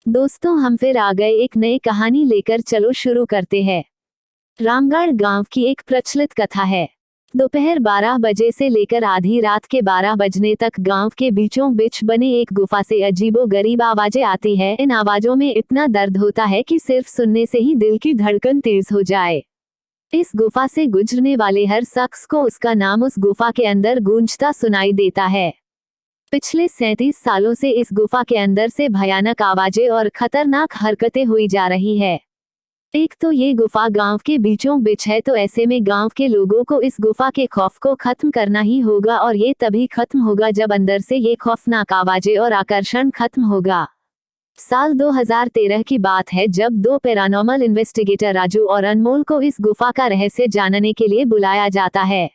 दोस्तों हम फिर आ गए एक नई कहानी लेकर, चलो शुरू करते हैं। रामगढ़ गांव की एक प्रचलित कथा है। दोपहर 12 बजे से लेकर आधी रात के 12 बजने तक गांव के बीचों बीच बने एक गुफा से अजीबोगरीब आवाजें आती है। इन आवाजों में इतना दर्द होता है कि सिर्फ सुनने से ही दिल की धड़कन तेज हो जाए। इस गुफा से गुजरने वाले हर शख्स को उसका नाम उस गुफा के अंदर गूंजता सुनाई देता है। पिछले 37 सालों से इस गुफा के अंदर से भयानक आवाजें और खतरनाक हरकतें हुई जा रही है। एक तो ये गुफा गांव के बीचों बीच है, तो ऐसे में गांव के लोगों को इस गुफा के खौफ को खत्म करना ही होगा, और ये तभी खत्म होगा जब अंदर से ये खौफनाक आवाजें और आकर्षण खत्म होगा। साल 2013 की बात है, जब दो पैरानॉर्मल इन्वेस्टिगेटर राजू और अनमोल को इस गुफा का रहस्य जानने के लिए बुलाया जाता है।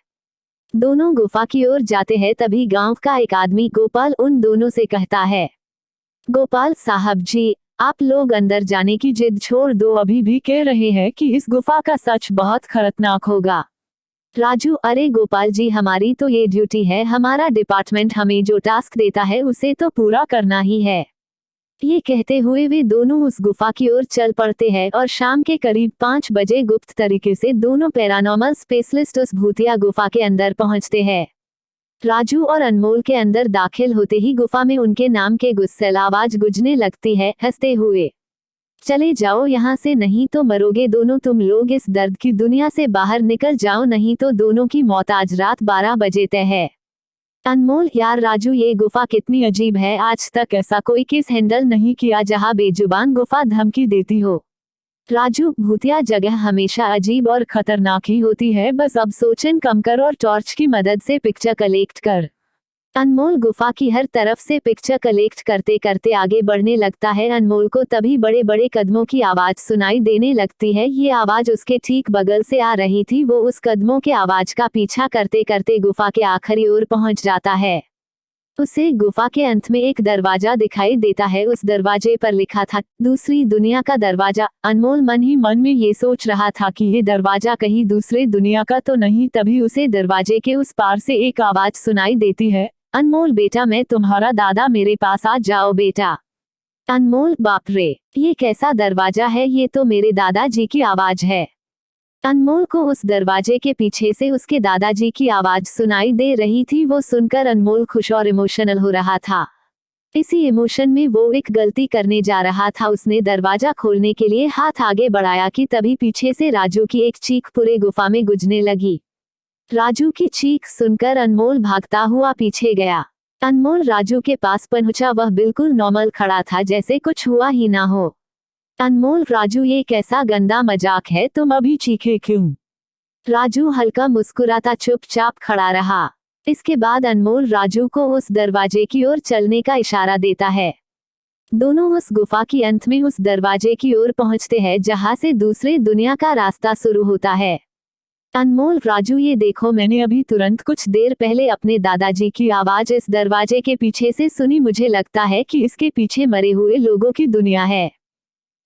दोनों गुफा की ओर जाते हैं, तभी गांव का एक आदमी गोपाल उन दोनों से कहता है, गोपाल साहब जी, आप लोग अंदर जाने की जिद छोड़ दो, अभी भी कह रहे हैं कि इस गुफा का सच बहुत खतरनाक होगा। राजू, अरे गोपाल जी, हमारी तो ये ड्यूटी है, हमारा डिपार्टमेंट हमें जो टास्क देता है उसे तो पूरा करना ही है। ये कहते हुए वे दोनों उस गुफा की ओर चल पड़ते हैं और शाम के करीब 5 बजे गुप्त तरीके से दोनों पैरानॉर्मल स्पेशलिस्ट उस भूतिया गुफा के अंदर पहुंचते हैं। राजू और अनमोल के अंदर दाखिल होते ही गुफा में उनके नाम के गुस्सैल आवाज गूंजने लगती है, हंसते हुए, चले जाओ यहाँ से, नहीं तो मरोगे दोनों तुम लोग, इस दर्द की दुनिया से बाहर निकल जाओ, नहीं तो दोनों की मौत आज रात 12 बजे तय है। अनमोल, यार राजू, ये गुफा कितनी अजीब है, आज तक ऐसा कोई केस हैंडल नहीं किया जहां बेजुबान गुफा धमकी देती हो। राजू, भूतिया जगह हमेशा अजीब और खतरनाक ही होती है, बस अब सोचन कम कर और टॉर्च की मदद से पिक्चर कलेक्ट कर। अनमोल गुफा की हर तरफ से पिक्चर कलेक्ट करते करते आगे बढ़ने लगता है। अनमोल को तभी बड़े बड़े कदमों की आवाज सुनाई देने लगती है। ये आवाज उसके ठीक बगल से आ रही थी। वो उस कदमों के आवाज का पीछा करते करते गुफा के आखिरी ओर पहुंच जाता है। उसे गुफा के अंत में एक दरवाजा दिखाई देता है। उस दरवाजे पर लिखा था, दूसरी दुनिया का दरवाजा। अनमोल मन ही मन में ये सोच रहा था कि ये दरवाजा कहीं दूसरे दुनिया का तो नहीं। तभी उसे दरवाजे के उस पार से एक आवाज सुनाई देती है, अनमोल बेटा, मैं तुम्हारा दादा, मेरे पास आ जाओ बेटा। अनमोल, बाप रे, ये कैसा दरवाजा है, ये तो मेरे दादाजी की आवाज है। अनमोल को उस दरवाजे के पीछे से उसके दादाजी की आवाज सुनाई दे रही थी। वो सुनकर अनमोल खुश और इमोशनल हो रहा था। इसी इमोशन में वो एक गलती करने जा रहा था। उसने दरवाजा खोलने के लिए हाथ आगे बढ़ाया कि तभी पीछे से राजू की एक चीख पूरे गुफा में गूंजने लगी। राजू की चीख सुनकर अनमोल भागता हुआ पीछे गया। अनमोल राजू के पास पहुंचा। वह बिल्कुल नॉर्मल खड़ा था, जैसे कुछ हुआ ही ना हो। अनमोल, राजू, ये कैसा गंदा मजाक है, तुम अभी चीखे क्यों? राजू हल्का मुस्कुराता चुपचाप खड़ा रहा। इसके बाद अनमोल राजू को उस दरवाजे की ओर चलने का इशारा देता है। दोनों उस गुफा की अंत में उस दरवाजे की ओर पहुंचते हैं जहां से दूसरे दुनिया का रास्ता शुरू होता है। अनमोल, राजू, ये देखो, मैंने अभी तुरंत कुछ देर पहले अपने दादाजी की आवाज इस दरवाजे के पीछे से सुनी। मुझे लगता है कि इसके पीछे मरे हुए लोगों की दुनिया है।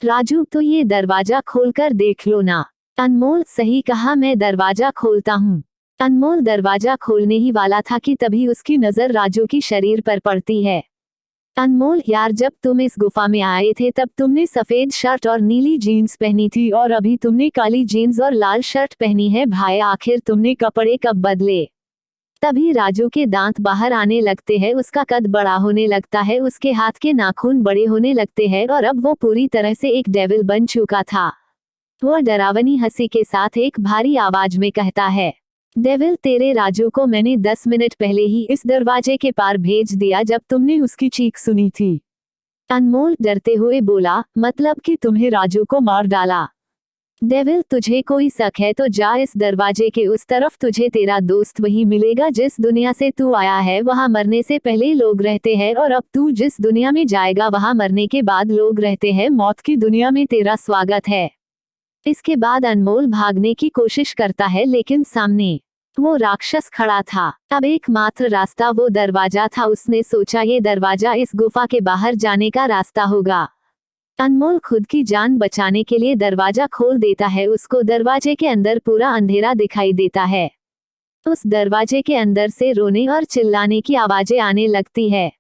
राजू, तो ये दरवाजा खोलकर देख लो ना। अनमोल, सही कहा, मैं दरवाजा खोलता हूँ। अनमोल दरवाजा खोलने ही वाला था कि तभी उसकी नजर राजू की शरीर पर पड़ती है। अनमोल, यार, जब तुम इस गुफा में आए थे तब तुमने सफेद शर्ट और नीली जीन्स पहनी थी, और अभी तुमने काली जीन्स और लाल शर्ट पहनी है। भाई, आखिर तुमने कपड़े कब बदले? तभी राजू के दांत बाहर आने लगते हैं। उसका कद बड़ा होने लगता है, उसके हाथ के नाखून बड़े होने लगते हैं, और अब वो पूरी तरह से एक डेविल बन चुका था। वह डरावनी हंसी के साथ एक भारी आवाज में कहता है, डेविल, तेरे राजू को मैंने 10 मिनट पहले ही इस दरवाजे के पार भेज दिया जब तुमने उसकी चीख सुनी थी। अनमोल डरते हुए बोला, मतलब कि तुम्हें राजू को मार डाला? डेविल, तुझे कोई शक है तो जा इस दरवाजे के उस तरफ, तुझे तेरा दोस्त वही मिलेगा जिस दुनिया से तू आया है। वहां मरने से पहले लोग रहते हैं, और अब तू जिस दुनिया में जाएगा वहां मरने के बाद लोग रहते हैं। मौत की दुनिया में तेरा स्वागत है। इसके बाद अनमोल भागने की कोशिश करता है, लेकिन सामने वो राक्षस खड़ा था। अब एकमात्र रास्ता वो दरवाजा था। उसने सोचा ये दरवाजा इस गुफा के बाहर जाने का रास्ता होगा। अनमोल खुद की जान बचाने के लिए दरवाजा खोल देता है। उसको दरवाजे के अंदर पूरा अंधेरा दिखाई देता है। उस दरवाजे के अंदर से रोने और चिल्लाने की आवाजें आने लगती है।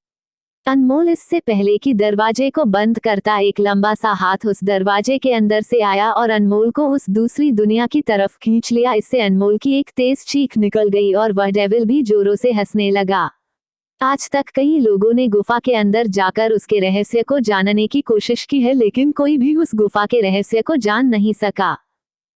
अनमोल इससे पहले कि दरवाजे को बंद करता एक लंबा सा हाथ उस दरवाजे के अंदर से आया और अनमोल को उस दूसरी दुनिया की तरफ खींच लिया। इससे अनमोल की एक तेज चीख निकल गई और वह डेविल भी जोरों से हंसने लगा। आज तक कई लोगों ने गुफा के अंदर जाकर उसके रहस्य को जानने की कोशिश की है, लेकिन कोई भी उस गुफा के रहस्य को जान नहीं सका।